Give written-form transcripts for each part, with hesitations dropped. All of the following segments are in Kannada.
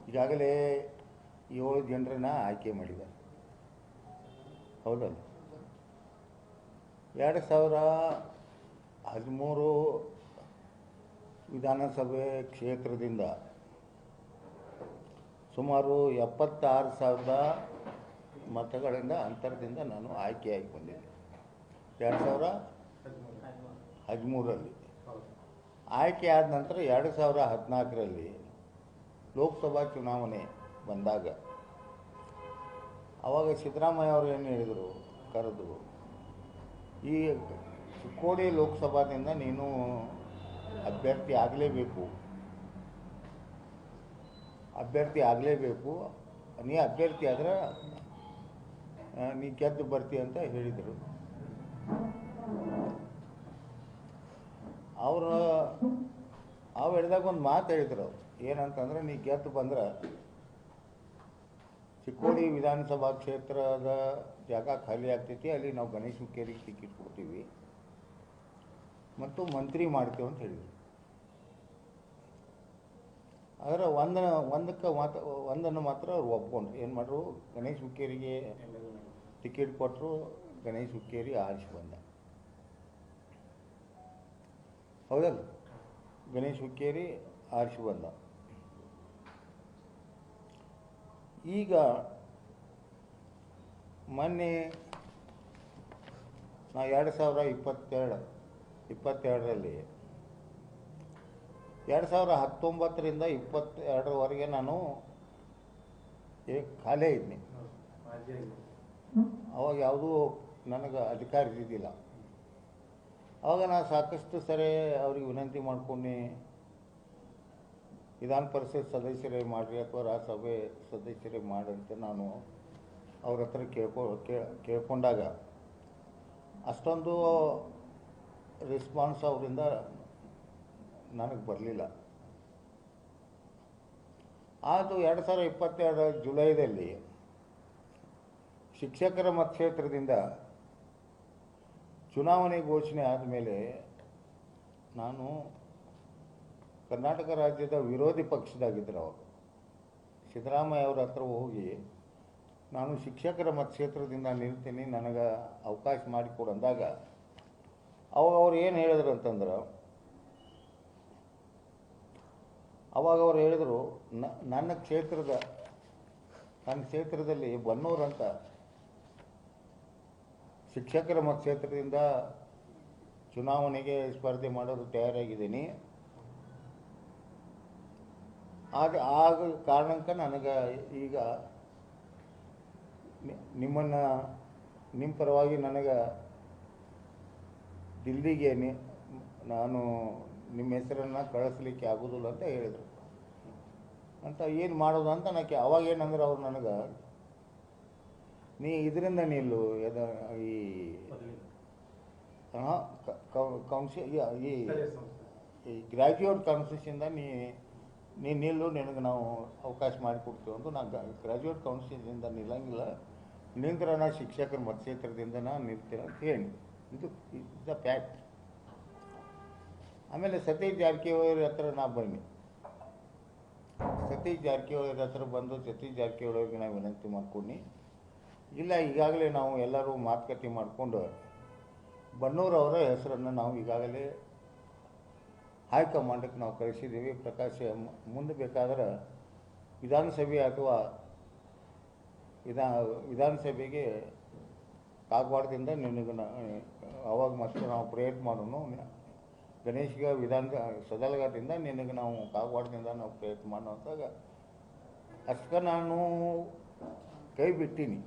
ಈಗಾಗಲೇ 7 ಜನರನ್ನ ಆಯ್ಕೆ ಮಾಡಿದ್ದಾರೆ. ಹೌದಲ್ಲ? 2013 ವಿಧಾನಸಭೆ ಕ್ಷೇತ್ರದಿಂದ ಸುಮಾರು 76,000 ಮತಗಳಿಂದ ಅಂತರದಿಂದ ನಾನು ಆಯ್ಕೆಯಾಗಿ ಬಂದಿದ್ದೆ 2013ರಲ್ಲಿ. ಆಯ್ಕೆ ಆದ ನಂತರ 2014ರಲ್ಲಿ ಲೋಕಸಭಾ ಚುನಾವಣೆ ಬಂದಾಗ ಆವಾಗ ಸಿದ್ದರಾಮಯ್ಯ ಅವರು ಏನು ಹೇಳಿದರು, ಕರೆದು ಈ ಚಿಕ್ಕೋಡಿ ಲೋಕಸಭಾದಿಂದ ನೀನು ಅಭ್ಯರ್ಥಿ ಆಗಲೇಬೇಕು, ನೀ ಅಭ್ಯರ್ಥಿ ಆದರೆ ನೀ ಗೆದ್ದು ಬರ್ತಿ ಅಂತ ಹೇಳಿದರು. ಅವರು ಹೇಳಿದಾಗ ಒಂದು ಮಾತು ಹೇಳಿದರು, ಏನಂತಂದ್ರೆ ನೀ ಗೆದ್ದು ಬಂದ್ರೆ ಚಿಕ್ಕೋಡಿ ವಿಧಾನಸಭಾ ಕ್ಷೇತ್ರದ ಜಾಗ ಖಾಲಿ ಆಗ್ತೈತಿ, ಅಲ್ಲಿ ನಾವು ಗಣೇಶ್ ಹುಕ್ಕೇರಿಗೆ ಟಿಕೆಟ್ ಕೊಡ್ತೀವಿ ಮತ್ತು ಮಂತ್ರಿ ಮಾಡ್ತೀವಿ ಅಂತ ಹೇಳಿದರು. ಆದರೆ ಒಂದನ್ನು ಮಾತ್ರ ಅವ್ರು ಒಪ್ಕೊಂಡ್ರು. ಏನು ಮಾಡ್ರು, ಗಣೇಶ್ ಹುಕ್ಕೇರಿಗೆ ಟಿಕೆಟ್ ಕೊಟ್ಟರು. ಗಣೇಶ್ ಹುಕ್ಕೇರಿ ಆರಿಸಿ ಬಂದ. ಹೌದಲ್ಲ? ಗಣೇಶ್ ಹುಕ್ಕೇರಿ ಆರಿಸಿ ಬಂದ. ಈಗ ಮೊನ್ನೆ ನಾ 2022ರಲ್ಲಿ 2019ರಿಂದ 22ರವರೆಗೆ ನಾನು ಖಾಲಿ ಇದ್ದೀನಿ. ಅವಾಗ ಯಾವುದೂ ನನಗೆ ಅಧಿಕಾರ ಇದ್ದಿದ್ದಿಲ್ಲ. ಆವಾಗ ನಾನು ಸಾಕಷ್ಟು ಸರಿ ಅವ್ರಿಗೆ ವಿನಂತಿ ಮಾಡ್ಕೊಂಡು ವಿಧಾನ ಪರಿಷತ್ ಸದಸ್ಯರೇ ಮಾಡಿರಿ ಅಥವಾ ರಾಜ್ಯಸಭೆ ಸದಸ್ಯರೇ ಮಾಡಂತ ನಾನು ಅವ್ರ ಹತ್ರ ಕೇಳ್ಕೊಂಡಾಗ ಅಷ್ಟೊಂದು ರೆಸ್ಪಾನ್ಸ್ ಅವರಿಂದ ನನಗೆ ಬರಲಿಲ್ಲ. ಅದು 2022 ಜುಲೈದಲ್ಲಿ ಶಿಕ್ಷಕರ ಮತಕ್ಷೇತ್ರದಿಂದ ಚುನಾವಣೆ ಘೋಷಣೆ ಆದಮೇಲೆ ನಾನು ಕರ್ನಾಟಕ ರಾಜ್ಯದ ವಿರೋಧಿ ಪಕ್ಷದಾಗಿದ್ದರು ಅವರು ಸಿದ್ದರಾಮಯ್ಯ ಅವ್ರ ಹತ್ರ ಹೋಗಿ ನಾನು ಶಿಕ್ಷಕರ ಮತಕ್ಷೇತ್ರದಿಂದ ನಿಲ್ತೀನಿ, ನನಗೆ ಅವಕಾಶ ಮಾಡಿಕೊಡು ಅಂದಾಗ ಅವಾಗ ಅವ್ರು ಏನು ಹೇಳಿದ್ರು ಅಂತಂದ್ರೆ, ಅವಾಗ ಅವ್ರು ಹೇಳಿದರು, ನನ್ನ ಕ್ಷೇತ್ರದಲ್ಲಿ ಬನ್ನೂರು ಅಂತ ಶಿಕ್ಷಕರ ಮತಕ್ಷೇತ್ರದಿಂದ ಚುನಾವಣೆಗೆ ಸ್ಪರ್ಧೆ ಮಾಡೋದು ತಯಾರಾಗಿದ್ದೀನಿ. ಆಗ ಕಾರಣಕ್ಕೆ ನನಗೆ ಈಗ ನಿಮ್ಮ ಪರವಾಗಿ ನನಗೆ ದಿಲ್ಲಿಗೆ ನಾನು ನಿಮ್ಮ ಹೆಸರನ್ನು ಕಳಿಸ್ಲಿಕ್ಕೆ ಆಗೋದಿಲ್ಲ ಅಂತ ಹೇಳಿದರು. ಅಂತ ಏನು ಮಾಡೋದು ಅಂತ ಅವಾಗ ಏನಂದ್ರೆ ಅವ್ರು ನನಗೆ, ನೀ ಇದರಿಂದ ನಿಲ್ಲು, ಈ ಗ್ರ್ಯಾಜುಯೇಟ್ ಕೌನ್ಸಿಲಿಂದ ನೀ ನಿಲ್ಲು, ನಿನಗೆ ನಾವು ಅವಕಾಶ ಮಾಡಿಕೊಡ್ತೀವಿ ಅಂತ. ನಾನು ಗ್ರ್ಯಾಜುಯೇಟ್ ಕೌನ್ಸಿಲಿಂದ ನಿಲ್ಲಂಗಿಲ್ಲ, ನಿಂತರ ನಾ ಶಿಕ್ಷಕರ ಮತಕ್ಷೇತ್ರದಿಂದ ನಾನು ನಿಲ್ತೇನೆ ಅಂತ ಹೇಳಿ. ಇದು ದ ಫ್ಯಾಕ್ಟ್. ಆಮೇಲೆ ಸತೀಶ್ ಜಾರಕಿಹೊಳಿ ಹತ್ರ ನಾ ಬನ್ನಿ. ಸತೀಶ್ ಜಾರಕಿಹೊಳಿ ಹತ್ರ ಬಂದು ಸತೀಶ್ ಜಾರಕಿಹೊಳಿಗೆ ನಾವು ವಿನಂತಿ ಮಾಡ್ಕೊಂಡು, ಇಲ್ಲ ಈಗಾಗಲೇ ನಾವು ಎಲ್ಲರೂ ಮಾತುಕತೆ ಮಾಡಿಕೊಂಡು ಬನ್ನೂರವರ ಹೆಸರನ್ನು ನಾವು ಈಗಾಗಲೇ ಹೈಕಮಾಂಡಕ್ಕೆ ನಾವು ಕಳಿಸಿದ್ದೀವಿ. ಪ್ರಕಾಶ್ ಮುಂದೆ ಬೇಕಾದ್ರೆ ವಿಧಾನಸಭೆ ಅಥವಾ ವಿಧಾನಸಭೆಗೆ ಕಾಗವಾಡದಿಂದ ನಿನಗೆ ಅವಾಗ ಮತ್ತೆ ನಾವು ಪ್ರಯತ್ನ ಮಾಡೋಣ. ಗಣೇಶ್ಗೆ ಸದಲಘಾಟದಿಂದ ನಿನಗೆ ನಾವು ಕಾಗವಾಡದಿಂದ ನಾವು ಪ್ರಯತ್ನ ಮಾಡೋ ಅಂತಾಗ ಅಷ್ಟಕ್ಕೆ ನಾನು ಕೈ ಬಿಟ್ಟೀನಿ.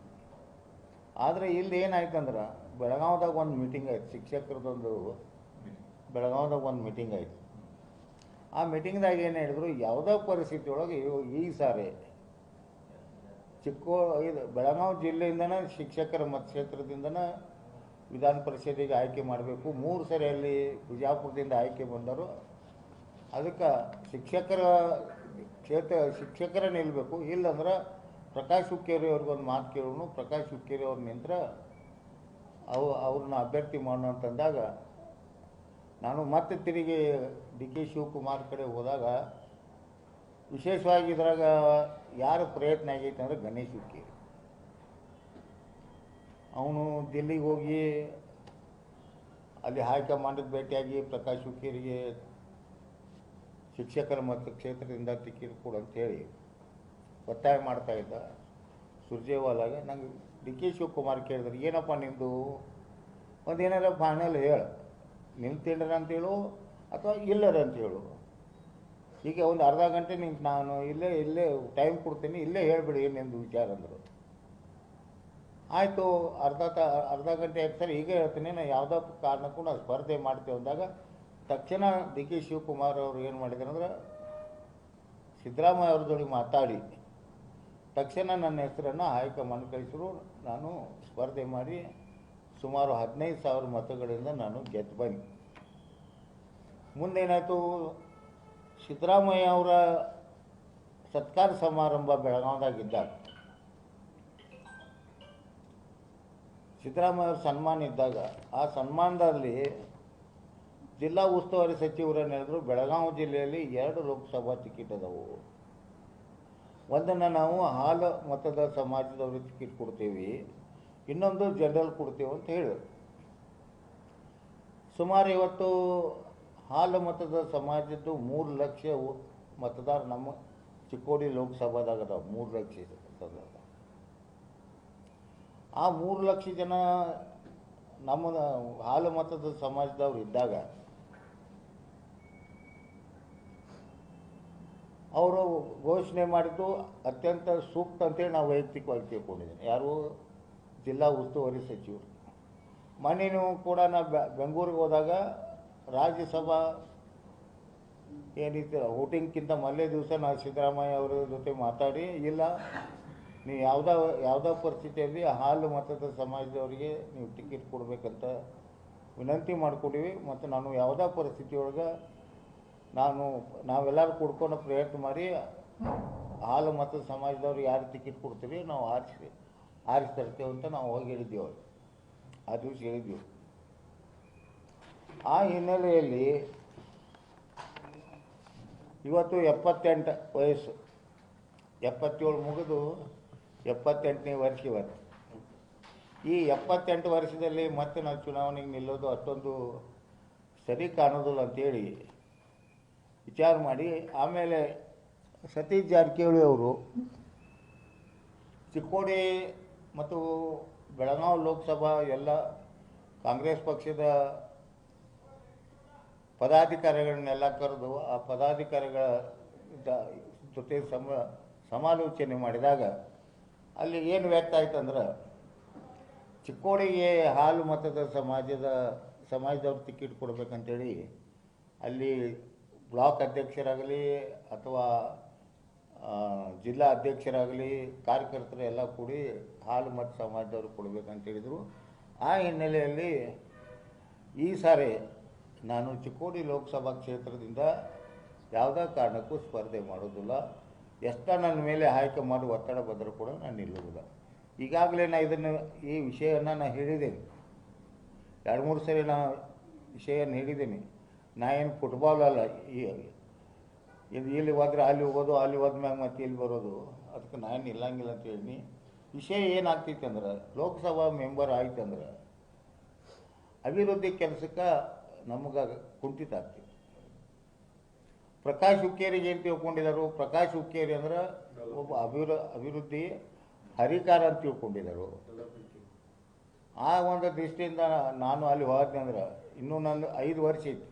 ಆದರೆ ಇಲ್ಲಿ ಏನಾಯ್ತಂದ್ರೆ ಬೆಳಗಾವ್ದಾಗ ಒಂದು ಮೀಟಿಂಗ್ ಆಯ್ತು, ಶಿಕ್ಷಕರದೊಂದು ಬೆಳಗಾವ್ದಾಗ ಒಂದು ಮೀಟಿಂಗ್ ಆಯಿತು. ಆ ಮೀಟಿಂಗ್ದಾಗ ಏನು ಹೇಳಿದ್ರು, ಯಾವುದೇ ಪರಿಸ್ಥಿತಿ ಒಳಗೆ ಈ ಸಾರಿ ಇದು ಬೆಳಗಾವಿ ಜಿಲ್ಲೆಯಿಂದನೇ ಶಿಕ್ಷಕರ ಮತಕ್ಷೇತ್ರದಿಂದನೇ ವಿಧಾನ ಪರಿಷತ್ತಿಗೆ ಆಯ್ಕೆ ಮಾಡಬೇಕು. 3 ಸರಿ ಅಲ್ಲಿ ಬಿಜಾಪುರದಿಂದ ಆಯ್ಕೆ ಬಂದರು. ಅದಕ್ಕೆ ಶಿಕ್ಷಕರ ನಿಲ್ಲಬೇಕು. ಇಲ್ಲಂದ್ರೆ ಪ್ರಕಾಶ್ ಹುಕ್ಕೇರಿ ಅವ್ರಿಗೊಂದು ಮಾತು ಕೇಳೋನು, ಪ್ರಕಾಶ್ ಹುಕ್ಕೇರಿ ಅವ್ರ ನಿಂತರ ಅವ್ರನ್ನ ಅಭ್ಯರ್ಥಿ ಮಾಡೋಣ ಅಂತಂದಾಗ ನಾನು ಮತ್ತೆ ತಿರುಗಿ ಡಿ ಕೆ ಶಿವಕುಮಾರ್ ಕಡೆ ಹೋದಾಗ ವಿಶೇಷವಾಗಿ ಇದ್ರಾಗ ಯಾರು ಪ್ರಯತ್ನ ಆಗೈತೆ ಅಂದರೆ ಗಣೇಶ್ ಹುಕ್ಕೇರಿ. ಅವನು ದಿಲ್ಲಿಗೆ ಹೋಗಿ ಅಲ್ಲಿ ಹೈಕಮಾಂಡಿಗೆ ಭೇಟಿಯಾಗಿ ಪ್ರಕಾಶ್ ಹುಕ್ಕೇರಿಗೆ ಶಿಕ್ಷಕರ ಮತ್ತು ಕ್ಷೇತ್ರದಿಂದ ಟಿಕೆಟ್ ಕೊಡು ಅಂತೇಳಿ ಒತ್ತಾಯ ಮಾಡ್ತಾಯಿದ್ದ. ಸುರ್ಜೇವಾಲಾಗ ನಂಗೆ ಡಿ ಕೆ ಶಿವಕುಮಾರ್ ಕೇಳಿದ್ರೆ, ಏನಪ್ಪ ನಿಮ್ಮದು ಒಂದೇನಾರ ಫೈನಲ್ ಹೇಳು, ನಿಲ್ತೀರ ಅಂತೇಳು ಅಥವಾ ಇಲ್ಲರ ಅಂತೇಳು. ಈಗ ಒಂದು ಅರ್ಧ ಗಂಟೆ ನಿಂಗೆ ನಾನು ಇಲ್ಲೇ ಟೈಮ್ ಕೊಡ್ತೀನಿ, ಇಲ್ಲೇ ಹೇಳಿಬಿಡಿ ನಿಮ್ಮದು ವಿಚಾರ ಅಂದರು. ಆಯಿತು, ಅರ್ಧ ಗಂಟೆ ಆಯ್ತು ಸರ್, ಈಗ ಹೇಳ್ತೀನಿ, ನಾನು ಯಾವುದೋ ಕಾರಣಕ್ಕೂ ನಾವು ಸ್ಪರ್ಧೆ ಮಾಡ್ತೇವೆ ಅಂದಾಗ ತಕ್ಷಣ ಡಿ ಕೆ ಶಿವಕುಮಾರ್ ಅವರು ಏನು ಮಾಡಿದ್ರು ಅಂದ್ರೆ, ಸಿದ್ದರಾಮಯ್ಯ ಅವ್ರ ಜೋಡಿ ಮಾತಾಡಿ ತಕ್ಷಣ ನನ್ನ ಹೆಸರನ್ನು ಹೈಕಮಾಂಡ್ ಕಳಿಸಿದ್ರು. ನಾನು ಸ್ಪರ್ಧೆ ಮಾಡಿ ಸುಮಾರು 15,000 ಮತಗಳಿಂದ ನಾನು ಗೆದ್ದು ಬಂದೆ. ಮುಂದೇನಾಯಿತು, ಸಿದ್ದರಾಮಯ್ಯ ಅವರ ಸತ್ಕಾರ ಸಮಾರಂಭ ಬೆಳಗಾವಿದಾಗಿದ್ದಾಗ ಸಿದ್ದರಾಮಯ್ಯ ಅವ್ರ ಸನ್ಮಾನ ಇದ್ದಾಗ ಆ ಸನ್ಮಾನದಲ್ಲಿ ಜಿಲ್ಲಾ ಉಸ್ತುವಾರಿ ಸಚಿವರನ್ನು ಹೇಳಿದ್ರು, ಬೆಳಗಾವಿ ಜಿಲ್ಲೆಯಲ್ಲಿ 2 ಲೋಕಸಭಾ ಟಿಕೆಟ್ ಅದಾವು, ಒಂದನ್ನು ನಾವು ಹಾಲು ಮತದ ಸಮಾಜದವ್ರಿಗೆ ಟಿಕೆಟ್ ಕೊಡ್ತೀವಿ, ಇನ್ನೊಂದು ಜನರಲ್ ಕೊಡ್ತೀವಿ ಅಂತ ಹೇಳಿದ್ರು. ಸುಮಾರು ಇವತ್ತು ಹಾಲು ಮತದ ಸಮಾಜದ್ದು 3 ಲಕ್ಷ ಮತದಾರ ನಮ್ಮ ಚಿಕ್ಕೋಡಿ ಲೋಕಸಭಾದಾಗ ಅದಾವ. 3 ಲಕ್ಷ ಮತದಾರ. ಆ 3 ಲಕ್ಷ ಜನ ನಮ್ಮ ಹಾಲು ಮತದ ಸಮಾಜದವ್ರು ಇದ್ದಾಗ ಅವರು ಘೋಷಣೆ ಮಾಡಿದ್ದು ಅತ್ಯಂತ ಸೂಕ್ತ ಅಂತೇಳಿ ನಾವು ವೈಯಕ್ತಿಕವಾಗಿ ತಿಳ್ಕೊಂಡಿದ್ದೀನಿ. ಯಾರು ಜಿಲ್ಲಾ ಉಸ್ತುವಾರಿ ಸಚಿವರು. ಮೊನ್ನೆನೂ ಕೂಡ ನಾ ಬೆಂಗಳೂರಿಗೆ ಹೋದಾಗ ರಾಜ್ಯಸಭಾ ಏನಿತ್ತು ವೋಟಿಂಗ್ಗಿಂತ ಮೊದಲೇ ದಿವಸ ನಾನು ಸಿದ್ದರಾಮಯ್ಯ ಅವರ ಜೊತೆ ಮಾತಾಡಿ, ಇಲ್ಲ ನೀವು ಯಾವುದೋ ಪರಿಸ್ಥಿತಿಯಲ್ಲಿ ಹಾಲು ಮತದ ಸಮಾಜದವರಿಗೆ ನೀವು ಟಿಕೆಟ್ ಕೊಡಬೇಕಂತ ವಿನಂತಿ ಮಾಡಿಕೊಡಿವಿ, ಮತ್ತು ನಾನು ಯಾವುದೋ ಪರಿಸ್ಥಿತಿಯೊಳಗೆ ನಾವೆಲ್ಲರೂ ಕೊಡ್ಕೊಂಡು ಪ್ರಯತ್ನ ಮಾಡಿ ಹಾಲು ಮತದ ಸಮಾಜದವ್ರಿಗೆ ಯಾರು ಟಿಕೆಟ್ ಕೊಡ್ತೀವಿ ನಾವು ಆರಿಸಿ ತರ್ತೇವೆ ಅಂತ ನಾವು ಹೋಗಿ ಹೇಳಿದ್ದೀವಿ. ಅವ್ರು ಆ ದಿವಸ ಹೇಳಿದ್ದೀವಿ. ಆ ಹಿನ್ನೆಲೆಯಲ್ಲಿ ಇವತ್ತು 78 ವಯಸ್ಸು, 77 ಮುಗಿದು 78ನೇ ವರ್ಷ ಇವತ್ತು. ಈ 78 ವರ್ಷದಲ್ಲಿ ಮತ್ತೆ ನಾವು ಚುನಾವಣೆಗೆ ನಿಲ್ಲೋದು ಅಷ್ಟೊಂದು ಸರಿ ಕಾಣೋದಿಲ್ಲ ಅಂತೇಳಿ ವಿಚಾರ ಮಾಡಿ, ಆಮೇಲೆ ಸತೀಶ್ ಜಾರಕಿಹೊಳಿ ಅವರು ಚಿಕ್ಕೋಡಿ ಮತ್ತು ಬೆಳಗಾವಿ ಲೋಕಸಭಾ ಎಲ್ಲ ಕಾಂಗ್ರೆಸ್ ಪಕ್ಷದ ಪದಾಧಿಕಾರಿಗಳನ್ನೆಲ್ಲ ಕರೆದು ಆ ಪದಾಧಿಕಾರಿಗಳ ಜೊತೆ ಸಮಾಲೋಚನೆ ಮಾಡಿದಾಗ ಅಲ್ಲಿ ಏನು ವ್ಯಕ್ತ ಆಯ್ತಂದ್ರೆ, ಚಿಕ್ಕೋಡಿಗೆ ಹಾಲು ಮತದ ಸಮಾಜದವ್ರು ಟಿಕೆಟ್ ಕೊಡಬೇಕಂತೇಳಿ ಅಲ್ಲಿ ಬ್ಲಾಕ್ ಅಧ್ಯಕ್ಷರಾಗಲಿ ಅಥವಾ ಜಿಲ್ಲಾ ಅಧ್ಯಕ್ಷರಾಗಲಿ ಕಾರ್ಯಕರ್ತರು ಎಲ್ಲ ಕೂಡಿ ಹಾಲು ಮತ ಸಮಾಜದವ್ರು ಕೊಡಬೇಕಂತ ಹೇಳಿದರು. ಆ ಹಿನ್ನೆಲೆಯಲ್ಲಿ ಈ ಸಾರಿ ನಾನು ಚಿಕ್ಕೋಡಿ ಲೋಕಸಭಾ ಕ್ಷೇತ್ರದಿಂದ ಯಾವುದೇ ಕಾರಣಕ್ಕೂ ಸ್ಪರ್ಧೆ ಮಾಡೋದಿಲ್ಲ. ಎಷ್ಟ ನನ್ನ ಮೇಲೆ ಹೈಕಮಾಂಡ್ ಒತ್ತಡ ಬಂದರೂ ಕೂಡ ನಾನು ನಿಲ್ಲುವುದಿಲ್ಲ. ಈಗಾಗಲೇ ಈ ವಿಷಯವನ್ನು ನಾನು ಹೇಳಿದ್ದೇನೆ, 2-3 ಸರಿ ನಾನು ವಿಷಯವನ್ನು ಹೇಳಿದ್ದೀನಿ. ನಾ ಏನು ಫುಟ್ಬಾಲ್ ಅಲ್ಲ, ಇಲ್ಲಿ ಹೋದ್ರೆ ಅಲ್ಲಿ ಹೋಗೋದು, ಅಲ್ಲಿ ಹೋದ್ಮ್ಯಾಗ ಮತ್ತೆ ಇಲ್ಲಿ ಬರೋದು, ಅದಕ್ಕೆ ನಾನು ನಿಲ್ಲಂಗಿಲ್ಲ ಅಂತ ಹೇಳಿ. ವಿಷಯ ಏನಾಗ್ತೈತೆ ಅಂದ್ರೆ, ಲೋಕಸಭಾ ಮೆಂಬರ್ ಆಯ್ತಂದ್ರೆ ಅಭಿವೃದ್ಧಿ ಕೆಲಸಕ್ಕೆ ನಮಗೆ ಕುಂಠಿತ ಆಗ್ತೈತಿ. ಪ್ರಕಾಶ್ ಹುಕ್ಕೇರಿಗೆ ಏನು ತಿಳ್ಕೊಂಡಿದ್ದಾರೆ, ಪ್ರಕಾಶ್ ಹುಕ್ಕೇರಿ ಅಂದ್ರೆ ಒಬ್ಬ ಅಭಿವೃದ್ಧಿ ಹರಿಕಾರ ಅಂತ ತಿಳ್ಕೊಂಡಿದ್ದರು. ಆ ಒಂದು ದೃಷ್ಟಿಯಿಂದ ನಾನು ಅಲ್ಲಿ ಹೋದ್ನೆ ಅಂದ್ರೆ ಇನ್ನೂ ನಂದು 5 ವರ್ಷ ಐತಿ,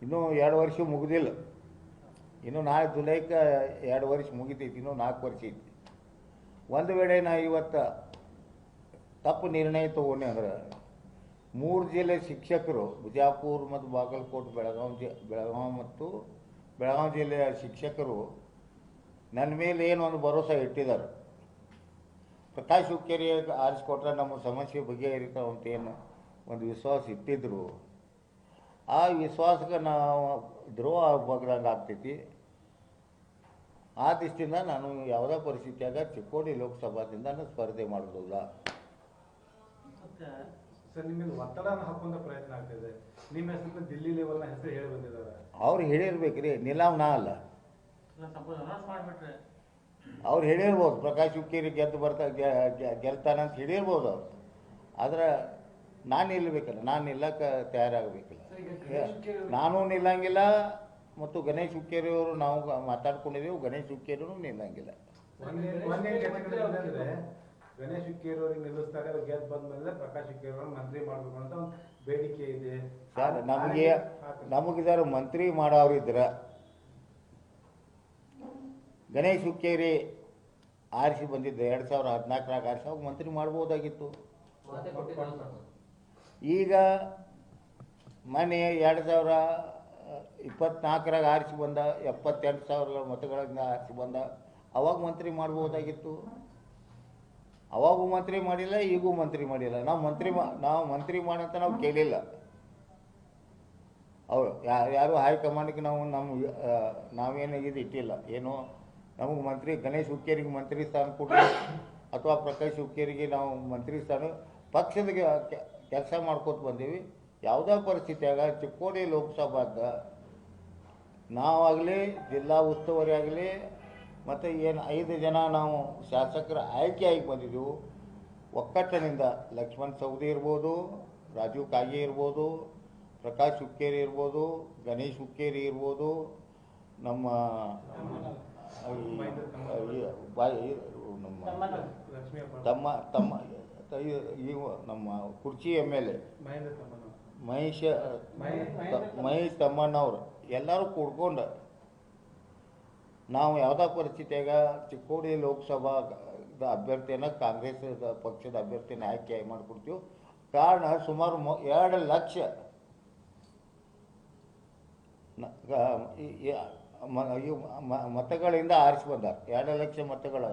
ಇನ್ನೂ 2 ವರ್ಷ ಮುಗಿದಿಲ್ಲ. ಇನ್ನೂ ನಾಳೆ ಜುಲೈಗೆ 2 ವರ್ಷ ಮುಗಿತೈತಿ, ಇನ್ನೂ 4 ವರ್ಷ ಐತಿ. ಒಂದು ವೇಳೆ ನಾ ಇವತ್ತು ತಪ್ಪು ನಿರ್ಣಯ ತೊಗೊಂಡೆ ಅಂದ್ರೆ 3 ಜಿಲ್ಲೆ ಶಿಕ್ಷಕರು, ಬಿಜಾಪುರ ಮತ್ತು ಬಾಗಲಕೋಟೆ, ಬೆಳಗಾವಿ ಮತ್ತು ಬೆಳಗಾವಿ ಜಿಲ್ಲೆಯ ಶಿಕ್ಷಕರು ನನ್ನ ಮೇಲೆ ಏನೊಂದು ಭರೋಸೆ ಇಟ್ಟಿದ್ದಾರೆ. ಪ್ರಕಾಶ್ ಹುಕ್ಕೇರಿ ಆರಿಸ್ಕೊಟ್ರೆ ನಮ್ಮ ಸಮಸ್ಯೆ ಬಗೆಹರಿತಾವೆ ಅಂತ ಏನು ಒಂದು ವಿಶ್ವಾಸ ಇಟ್ಟಿದ್ರು. ಆ ವಿಶ್ವಾಸಕ್ಕೆ ನಾವು ದ್ರೋಹ ಆಗ್ದಂಗೆ ಆಗ್ತೈತಿ. ಆ ದೃಷ್ಟಿಯಿಂದ ನಾನು ಯಾವುದೇ ಪರಿಸ್ಥಿತಿಯಾಗ ಚಿಕ್ಕೋಡಿ ಲೋಕಸಭಾದಿಂದ ಸ್ಪರ್ಧೆ ಮಾಡೋದಿಲ್ಲ. ಸರ್ ನಿಮ್ಮ ಮೇಲೆ ಒತ್ತಡ ಹಾಕುವಂತ ಪ್ರಯತ್ನ ಆಗ್ತಿದೆ. ನಿಮ್ಮ ಹೆಸರು ದಿಲ್ಲಿ ಲೆವೆಲ್ನ ಹೆಸರು ಹೇಳಿ ಬಂದಿದ್ದಾರೆ. ಅವ್ರು ಹೇಳಿರ್ಬೇಕ್ರಿ, ನಿಲಾವ್ ನಾ ಅಲ್ಲ. ಅವ್ರು ಹೇಳಿರ್ಬೋದು ಪ್ರಕಾಶ್ ಹುಕ್ಕೇರಿ ಗೆಲ್ತಾನಂತ ಹೇಳಿರ್ಬೋದು ಅವ್ರು. ಆದ್ರೆ ನಾನು ನಿಲ್ಲಬೇಕಲ್ಲ, ನಾನು ನಿಲ್ಲಕ್ಕೆ ತಯಾರಾಗಬೇಕಿಲ್ಲ. ನಾನು ನಿಲ್ಲಂಗಿಲ್ಲ ಮತ್ತು ಗಣೇಶ್ ಹುಕ್ಕೇರಿ ಅವರು ನಾವು ಮಾತಾಡ್ಕೊಂಡಿದ್ದೀವಿ, ಗಣೇಶ್ ಹುಕ್ಕೇರಿನೂ ನಿಲ್ಲಂಗಿಲ್ಲ. ಗಣೇಶ್ ಹುಕ್ಕೇರಿ ಅವ್ರಿಗೆ ನಿಲ್ಲಿಸ್ತಾರೆ, ಅವ್ರು ಗೆದ್ದು ಬಂದ್ಮೇಲೆ ಪ್ರಕಾಶ್ ಹುಕ್ಕೇರಿ ಅವ್ರನ್ನ ಮಂತ್ರಿ ಮಾಡಬೇಕು ಅಂತ ಒಂದು ಬೇಡಿಕೆ ಇದೆ ಸರ್. ನಮಗಿದಾರ ಮಂತ್ರಿ ಮಾಡೋರಿದ್ರ ಗಣೇಶ್ ಹುಕ್ಕೇರಿ ಆರಿಸಿ ಬಂದಿದ್ದ 2014 ಆರಿಸಿ ಅವಾಗ ಮಂತ್ರಿ ಮಾಡ್ಬೋದಾಗಿತ್ತು. ಈಗ ಮೊನ್ನೆ 2024 ಆರಿಸಿ ಬಂದ 78,000 ಮತಗಳಿಂದ ಆರಿಸಿ ಬಂದ, ಅವಾಗ ಮಂತ್ರಿ ಮಾಡ್ಬೋದಾಗಿತ್ತು. ಅವಾಗೂ ಮಂತ್ರಿ ಮಾಡಿಲ್ಲ, ಈಗೂ ಮಂತ್ರಿ ಮಾಡಿಲ್ಲ. ನಾವು ಮಂತ್ರಿ ಮಾಡಂತ ನಾವು ಕೇಳಿಲ್ಲ. ಅವ್ರು ಯಾರು ಹೈಕಮಾಂಡ್ಗೆ ನಾವೇನು ಇದು ಇಟ್ಟಿಲ್ಲ. ಏನು ನಮಗೆ ಮಂತ್ರಿ ಗಣೇಶ್ ಹುಕ್ಕೇರಿಗೆ ಮಂತ್ರಿ ಸ್ಥಾನ ಕೊಡಲಿ ಅಥವಾ ಪ್ರಕಾಶ್ ಹುಕ್ಕೇರಿಗೆ ನಾವು ಮಂತ್ರಿ ಸ್ಥಾನ ಪಕ್ಷದ ಕೆಲಸ ಮಾಡ್ಕೊತ ಬಂದೀವಿ. ಯಾವುದೇ ಪರಿಸ್ಥಿತಿಯಾಗ ಚಿಕ್ಕೋಡಿ ಲೋಕಸಭಾದ ನಾವಾಗಲಿ, ಜಿಲ್ಲಾ ಉಸ್ತುವಾರಿ ಆಗಲಿ, ಮತ್ತು ಏನು 5 ಜನ ನಾವು ಶಾಸಕರ ಆಯ್ಕೆಯಾಗಿ ಬಂದಿದ್ದೆವು ಒಕ್ಕಟ್ಟಿನಿಂದ. ಲಕ್ಷ್ಮಣ್ ಸವದಿ ಇರ್ಬೋದು, ರಾಜೀವ್ ಕಾಗೆ ಇರ್ಬೋದು, ಪ್ರಕಾಶ್ ಹುಕ್ಕೇರಿ ಇರ್ಬೋದು, ಗಣೇಶ್ ಹುಕ್ಕೇರಿ ಇರ್ಬೋದು, ನಮ್ಮ ನಮ್ಮ ಕುರ್ಚಿ MLA ಮಹೇಶ್ ತಮ್ಮಣ್ಣವ್ರು ಎಲ್ಲರೂ ಕೂಡ್ಕೊಂಡು ನಾವು ಯಾವುದೇ ಪರಿಸ್ಥಿತಿಯಾಗ ಚಿಕ್ಕೋಡಿ ಲೋಕಸಭಾ ಅಭ್ಯರ್ಥಿಯನ್ನು ಕಾಂಗ್ರೆಸ್ ಪಕ್ಷದ ಅಭ್ಯರ್ಥಿನ ಆಯ್ಕೆ ಮಾಡಿಕೊಡ್ತೀವಿ. ಕಾರಣ ಸುಮಾರು 2 ಲಕ್ಷ ಮತಗಳಿಂದ ಆರಿಸಿ ಬಂದಾರ. 2 ಲಕ್ಷ ಮತಗಳು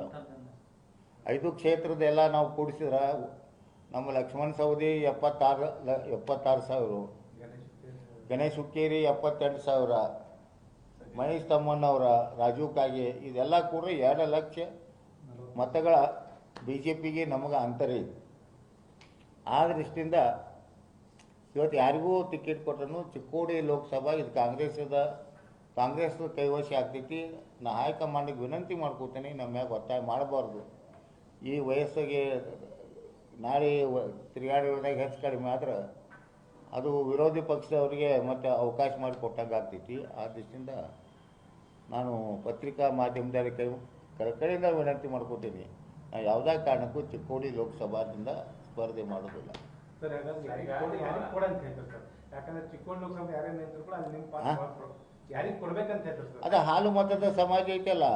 5 ಕ್ಷೇತ್ರದೆಲ್ಲ ನಾವು ಕೂಡಿಸಿದ್ರೆ ನಮ್ಮ ಲಕ್ಷ್ಮಣ್ ಸವದಿ 76,000, ಗಣೇಶ್ ಹುಕ್ಕೇರಿ 78,000, ಮಹೇಶ್ ತಮ್ಮಣ್ಣವರ, ರಾಜೀವ್ ಕಾಗೆ ಇದೆಲ್ಲ ಕೂಡ 2 ಲಕ್ಷ ಮತಗಳ BJPಗೆ ನಮಗೆ ಅಂತರ ಇದೆ. ಆ ದೃಷ್ಟಿಯಿಂದ ಇವತ್ತು ಯಾರಿಗೂ ಟಿಕೆಟ್ ಕೊಟ್ಟರು ಚಿಕ್ಕೋಡಿ ಲೋಕಸಭಾ ಇದು ಕಾಂಗ್ರೆಸ್ ಕೈವಶ ಆಗ್ತೈತಿ. ನಾ ಹೈಕಮಾಂಡಿಗೆ ವಿನಂತಿ ಮಾಡ್ಕೋತೀನಿ, ನಮ್ಮ ಮ್ಯಾಗ ಒತ್ತಾಯ ಮಾಡಬಾರ್ದು. ಈ ವಯಸ್ಸಿಗೆ ನಾಳೆ ತಿರುಗಾಡಿದಾಗ ಹೆಚ್ಚು ಕಡಿಮೆ ಆದ್ರೆ ಅದು ವಿರೋಧಿ ಪಕ್ಷದವರಿಗೆ ಮತ್ತೆ ಅವಕಾಶ ಮಾಡಿ ಕೊಟ್ಟಂಗೆ ಆಗ್ತೈತಿ. ಆ ದೃಷ್ಟಿಯಿಂದ ನಾನು ಪತ್ರಿಕಾ ಮಾಧ್ಯಮದಲ್ಲಿ ಕಡೆಯಿಂದ ವಿನಂತಿ ಮಾಡ್ಕೋತೀನಿ, ನಾನು ಯಾವುದೇ ಕಾರಣಕ್ಕೂ ಚಿಕ್ಕೋಡಿ ಲೋಕಸಭಾದಿಂದ ಸ್ಪರ್ಧೆ ಮಾಡೋದಿಲ್ಲ. ಸರ್ ಯಾಕಂದ್ರೆ ಚಿಕ್ಕೋಡಿ ಲೋಕಸಭೆ ಯಾರೇ ನಿಂತರು ಕೂಡ ಅಲ್ಲಿ ನಿಮ್ಮ ಯಾರಿಗೆ ಕೊಡ್ಬೇಕಂತ ಹೇಳ್ತಾರೆ. ಅದ ಹಾಲು ಮತದ ಸಮಾಜ ಐತಲ್ಲ,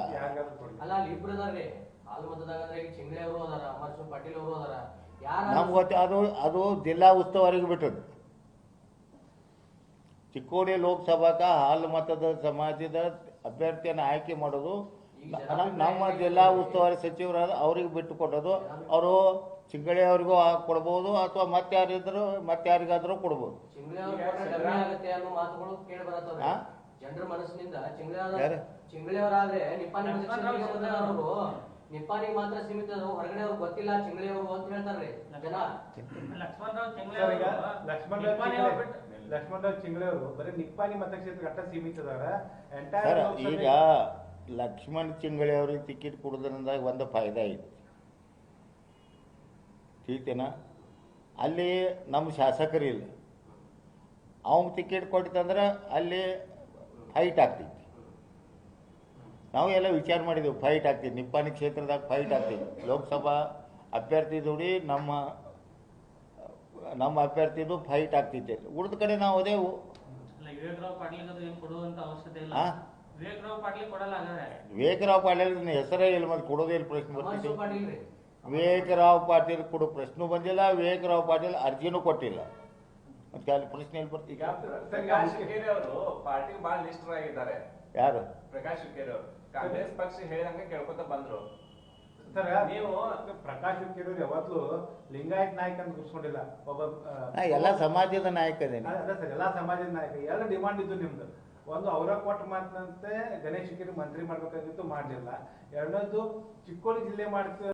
ಅಲ್ಲಿ ಇಬ್ರು ಅದಾರ್ರಿ. ಹಾಲು ಮತದಾಗ ಚಿಂಗ್ಳೆ ಅವರು ಅದಾರ, ಅಮರ್ಸಿಂಗ್ ಪಾಟೀಲ್ ಅವರು ಅದಾರ. ನಮ್ಗೆ ಗೊತ್ತ, ಅದು ಜಿಲ್ಲಾ ಉಸ್ತುವಾರಿಗೆ ಬಿಟ್ಟದ್ದು. ಚಿಕ್ಕೋಡಿ ಲೋಕಸಭಾಕ ಹಾಲು ಮತದ ಸಮಾಜದ ಅಭ್ಯರ್ಥಿಯನ್ನು ಆಯ್ಕೆ ಮಾಡೋದು ನಮ್ಮ ಜಿಲ್ಲಾ ಉಸ್ತುವಾರಿ ಸಚಿವರಾದ ಅವ್ರಿಗೆ ಬಿಟ್ಟು ಕೊಡೋದು. ಅವರು ಚಿಂಗಳಿ ಅವ್ರಿಗೂ ಕೊಡ್ಬೋದು ಅಥವಾ ಯಾರಿಗಾದ್ರೂ ಕೊಡ್ಬೋದು. ಜನರ ಮನಸ್ಸಿನಿಂದ ಚಿಂಗಳೆಯವರಾದ್ರೆ ನಿಪ್ಪಾನಿಗೆ ಮಾತ್ರ ಸೀಮಿತ, ಹೊರಗಡೆ ಅವ್ರಿಗೆ ಗೊತ್ತಿಲ್ಲ ಚಿಂಗಳೆಯವರು ಅಂತ ಹೇಳ್ತಾರ್ರಿ ಜನ. ಲಕ್ಷ್ಮಣರಾವ್ ಚಿಂಗಳೆ ಅವರು ಬರೀ ನಿಪ್ಪಾನಿ ಮತಕ್ಷೇತ್ರ ಅಟ್ಟ ಸೀಮಿತ ಅದಾರ. ಈಗ ಲಕ್ಷ್ಮಣ್ ಚಿಂಗಳೆ ಅವ್ರಿಗೆ ಟಿಕೆಟ್ ಕೊಡೋದ್ರಿಂದ ಒಂದು ಫಾಯ್ದಾ ಐತಿ, ठीकेना. ಅಲ್ಲಿ ನಮ್ಮ ಶಾಸಕರಿಲ್ಲ, ಅವ್ನು ಟಿಕೆಟ್ ಕೊಟ್ಟಿತ್ತಂದ್ರೆ ಅಲ್ಲಿ ಫೈಟ್ ಆಗ್ತೈತಿ. ನಾವು ಎಲ್ಲ ವಿಚಾರ ಮಾಡಿದೆವು, ಫೈಟ್ ಆಗ್ತೈತಿ. ನಿಪ್ಪಾಣಿ ಕ್ಷೇತ್ರದಾಗ ಫೈಟ್ ಆಗ್ತೈತಿ. ಲೋಕಸಭಾ ಅಭ್ಯರ್ಥಿ ಜೋಡಿ ನಮ್ಮ ಅಭ್ಯರ್ಥಿದು ಫೈಟ್ ಆಗ್ತೈತಿ. ಉಳಿದ ಕಡೆ ನಾವು ಅದೇವು ವಿವೇಕರಾವ್ ಪಾಟೀಲ್ ಹೆಸರೇ ಇಲ್ಲ, ಮತ್ತೆ ಕೊಡೋದೇ ಇಲ್ಲ. ಪ್ರಶ್ನೆ ಬರ್ತಿದೆ. ವಿವೇಕರಾವ್ ಪಾಟೀಲ್ ಕೊಡೋ ಪ್ರಶ್ನೆ ಬಂದಿಲ್ಲ, ವಿವೇಕರಾವ್ ಪಾಟೀಲ್ ಅರ್ಜಿನೂ ಕೊಟ್ಟಿಲ್ಲ. ಮತ್ತೆ ಅಲ್ಲಿ ಪ್ರಶ್ನೆ ಎಲ್ಲಿ ಬರ್ತೀವಿ? ಪಾರ್ಟಿಗೆ ಬಹಳ ನಿಷ್ಠರ ಆಗಿದ್ದಾರೆ. ಯಾರು? ಪ್ರಕಾಶ್ ಹುಕ್ಕೇರಿ ಅವರು ಕಾಂಗ್ರೆಸ್ ಪಕ್ಷ ಹೇಳಿದಂಗೆ ಕೇಳ್ಕೊತ ಬಂದ್ರು. ಸರ್ ನೀವು ಪ್ರಕಾಶ್ ಹುಕ್ಕೇರಿ ಅವರು ಯಾವತ್ತೂ ಲಿಂಗಾಯತ್ ನಾಯಕ ಅಂತ ಗುರ್ಸ್ಕೊಂಡಿಲ್ಲ. ಒಬ್ಬ ಎಲ್ಲ ಸಮಾಜದ ನಾಯಕ ಇದೇನೆ. ಅದೇ ಸರ್, ಎಲ್ಲಾ ಸಮಾಜದ ನಾಯಕ. ಎರಡು ಡಿಮಾಂಡ್ ಇದ್ದು ನಿಮ್ದು. ಒಂದು ಅವರ ಕೊಟ್ಟ ಮಾತಿನಂತೆ ಗಣೇಶ್ ಹುಕ್ಕೇರಿ ಮಂತ್ರಿ ಮಾಡ್ಬೇಕಾಗಿತ್ತು, ಮಾಡಲಿಲ್ಲ. ಎರಡನೇದು ಚಿಕ್ಕೋಡಿ ಜಿಲ್ಲೆ ಮಾಡ್ತೀವಿ